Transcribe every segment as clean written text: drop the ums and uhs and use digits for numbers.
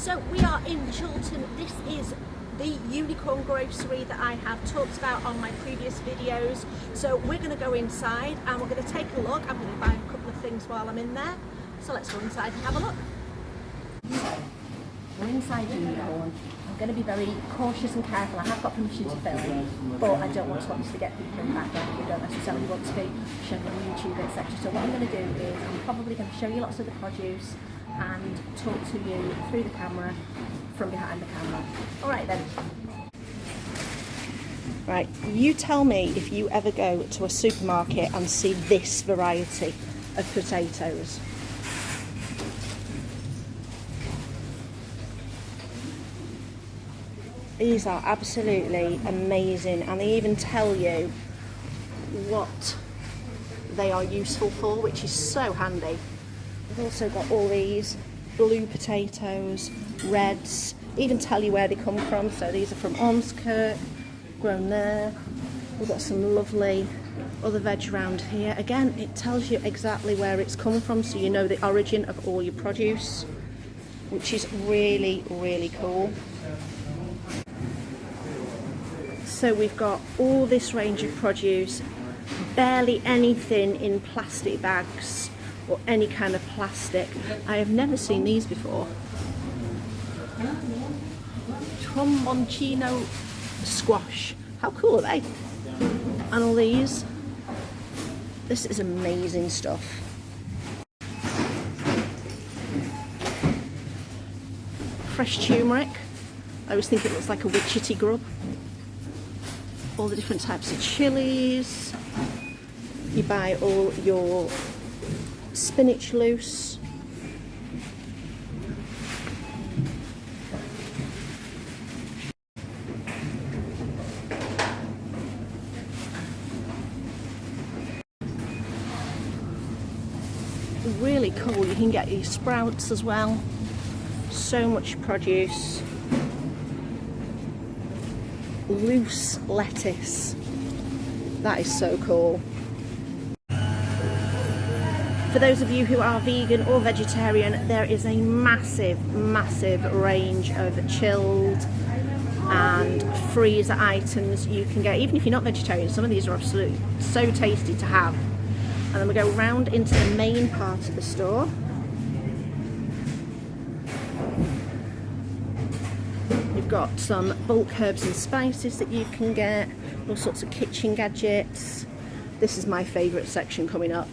So we are in Chorlton. This is the unicorn grocery that I have talked about on my previous videos. So we're going to go inside and we're going to take a look. I'm going to buy a couple of things while I'm in there. So let's go inside and have a look. So we're inside Unicorn. I'm going to be very cautious and careful. I have got permission to film, but I don't want to obviously get people in the background who don't necessarily want to be shown on YouTube, etc. So what I'm going to do is I'm probably going to show you lots of the produce and talk to you through the camera from behind the camera. Alright then. Right, you tell me if you ever go to a supermarket and see this variety of potatoes. These are absolutely amazing, and they even tell you what they are useful for, which is so handy. We've also got all these blue potatoes, reds, even tell you where they come from. So these are from Ormskirk, grown there. We've got some lovely other veg around here. Again, it tells you exactly where it's come from, so you know the origin of all your produce, which is really, really cool. So we've got all this range of produce, barely anything in plastic bags or any kind of plastic. I have never seen these before. Tromboncino squash. How cool are they? And all these. This is amazing stuff. Fresh turmeric. I always think it looks like a witchetty grub. All the different types of chilies. You buy all your spinach loose. Really cool. You can get your sprouts as well. So much produce. Loose lettuce. That is so cool. For those of you who are vegan or vegetarian, there is a massive range of chilled and freezer items you can get, even if you're not vegetarian. Some of these are absolutely so tasty to have. And then we go round into the main part of the store. You've got some bulk herbs and spices that you can get, all sorts of kitchen gadgets. This is my favourite section coming up.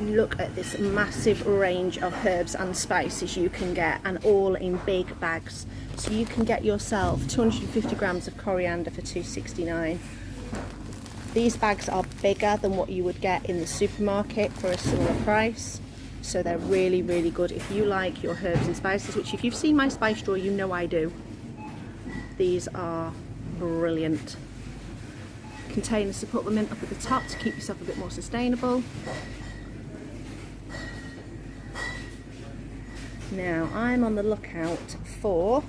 Look at this massive range of herbs and spices you can get, and all in big bags. So you can get yourself 250 grams of coriander for $2.69. These bags are bigger than what you would get in the supermarket for a similar price. So they're really, really good if you like your herbs and spices, which if you've seen my spice drawer, you know I do. These are brilliant. Containers to put them in up at the top to keep yourself a bit more sustainable. Now I'm on the lookout for,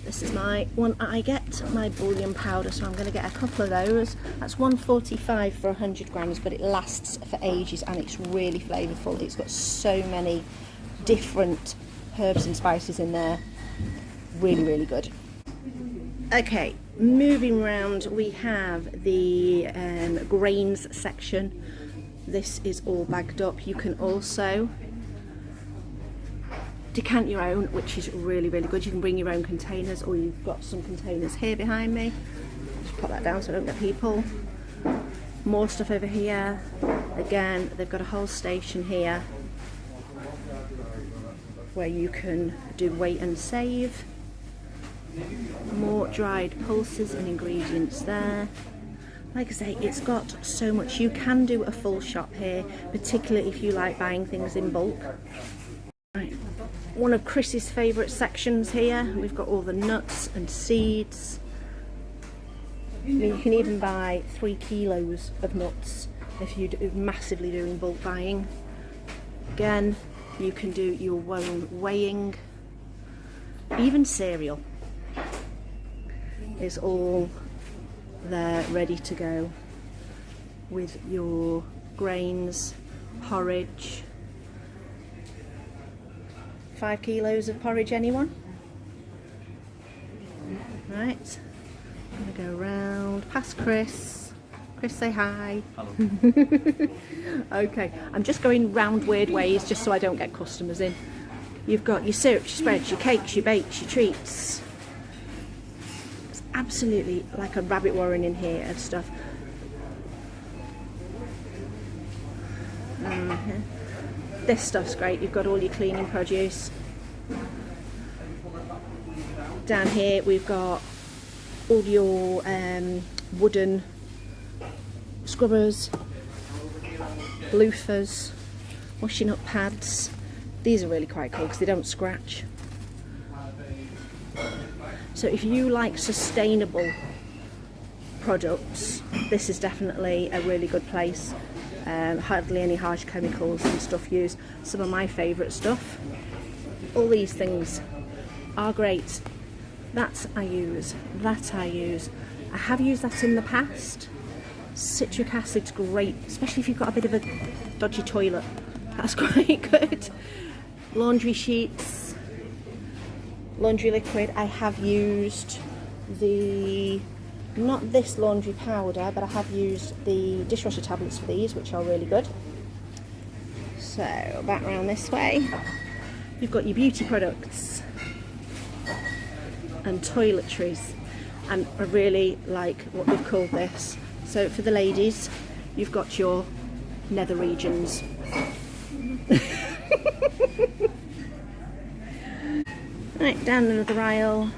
this is my one I get, my bouillon powder, so I'm going to get a couple of those. That's $1.45 for 100 grams, but it lasts for ages and it's really flavourful. It's got so many different herbs and spices in there. Really, really good. Okay, moving around, we have the grains section. This is all bagged up. You can also decant your own, which is really, really good. You can bring your own containers, or you've got some containers here behind me. Just put that down so I don't get people. More stuff over here. Again, they've got a whole station here where you can do wait and save. More dried pulses and ingredients there. Like I say, it's got so much. You can do a full shop here, particularly if you like buying things in bulk. Right. One of Chris's favourite sections here. We've got all the nuts and seeds. I mean, you can even buy 3 kilos of nuts if you're massively doing bulk buying. Again, you can do your own weighing. Even cereal is all there ready to go with your grains, porridge. 5 kilos of porridge, anyone? Right, I'm gonna go round past Chris. Chris, say hi. Hello. Okay, I'm just going round weird ways just so I don't get customers in. You've got your syrups, your spreads, your cakes, your bakes, your treats. It's absolutely like a rabbit warren in here of stuff. This stuff's great. You've got all your cleaning produce. Down here we've got all your wooden scrubbers, loofahs, washing up pads. These are really quite cool because they don't scratch. So if you like sustainable products, this is definitely a really good place. Hardly any harsh chemicals and stuff used. Some of my favourite stuff. All these things are great. That I use. I have used that in the past. Citric acid's great, especially if you've got a bit of a dodgy toilet. That's quite good. Laundry sheets, laundry liquid. I have used not this laundry powder, but I have used the dishwasher tablets for these, which are really good. So back round this way, you've got your beauty products and toiletries, and I really like what we've called this. So for the ladies, you've got your nether regions. Right, down another aisle,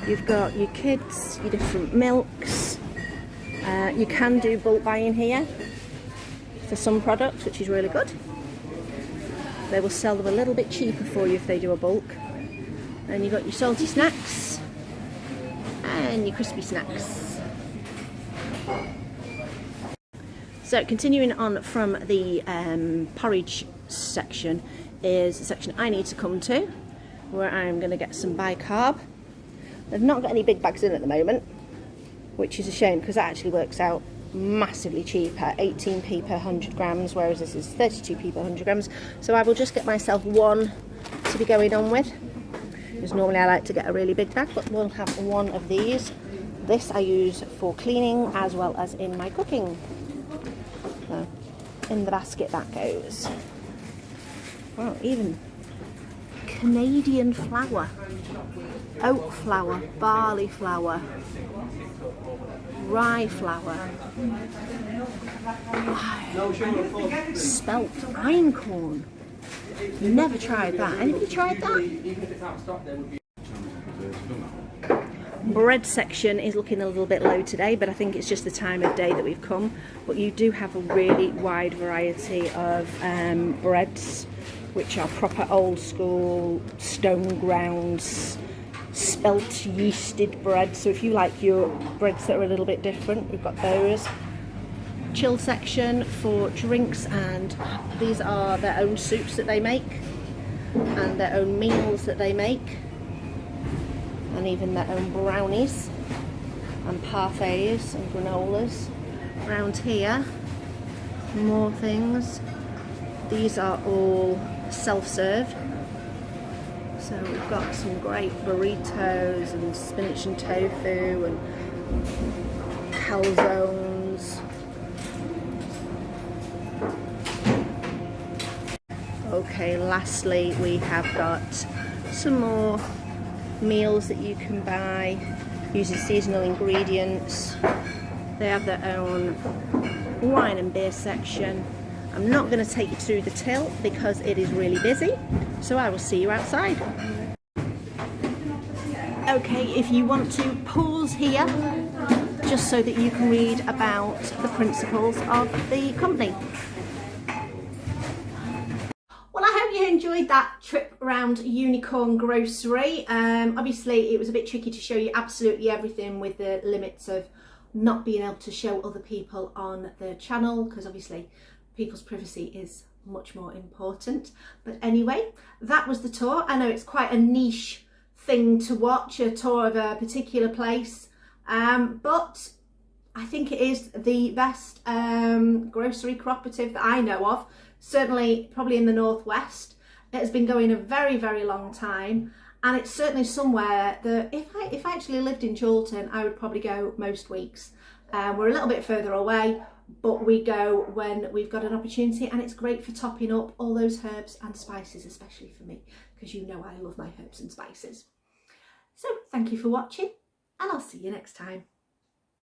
you've got your kids, your different milks. You can do bulk buying here for some products, which is really good. They will sell them a little bit cheaper for you if they do a bulk. And you've got your salty snacks and your crispy snacks. So continuing on from the porridge section is the section I need to come to, where I'm going to get some bicarb. They've not got any big bags in at the moment, which is a shame because that actually works out massively cheaper, 18p per 100 grams, whereas this is 32p per 100 grams. So I will just get myself one to be going on with, because normally I like to get a really big bag, but we'll have one of these. This I use for cleaning as well as in my cooking. So in the basket that goes. Well, even Canadian flour, oat flour, barley flour, rye flour, spelt einkorn. Never tried that. Anybody tried that? Bread section is looking a little bit low today, but I think it's just the time of day that we've come. But you do have a really wide variety of breads, which are proper old school stone grounds, spelt yeasted bread. So if you like your breads that are a little bit different, we've got those. Chill section for drinks, and these are their own soups that they make and their own meals that they make, and even their own brownies and parfaits and granolas. Around here, more things. These are all self-serve. So we've got some great burritos and spinach and tofu and calzones. Okay, lastly we have got some more meals that you can buy using seasonal ingredients. They have their own wine and beer section. I'm not going to take you through the till because it is really busy, so I will see you outside. Okay, if you want to pause here just so that you can read about the principles of the company. Well, I hope you enjoyed that trip around Unicorn Grocery. Obviously it was a bit tricky to show you absolutely everything with the limits of not being able to show other people on the channel, because obviously people's privacy is much more important. But anyway, that was the tour. I know it's quite a niche thing to watch, a tour of a particular place, but I think it is the best grocery cooperative that I know of, certainly probably in the northwest. It has been going a very, very long time, and it's certainly somewhere that if I actually lived in Chorlton, I would probably go most weeks. We're a little bit further away, but we go when we've got an opportunity, and it's great for topping up all those herbs and spices, especially for me, because you know I love my herbs and spices. So thank you for watching, and I'll see you next time.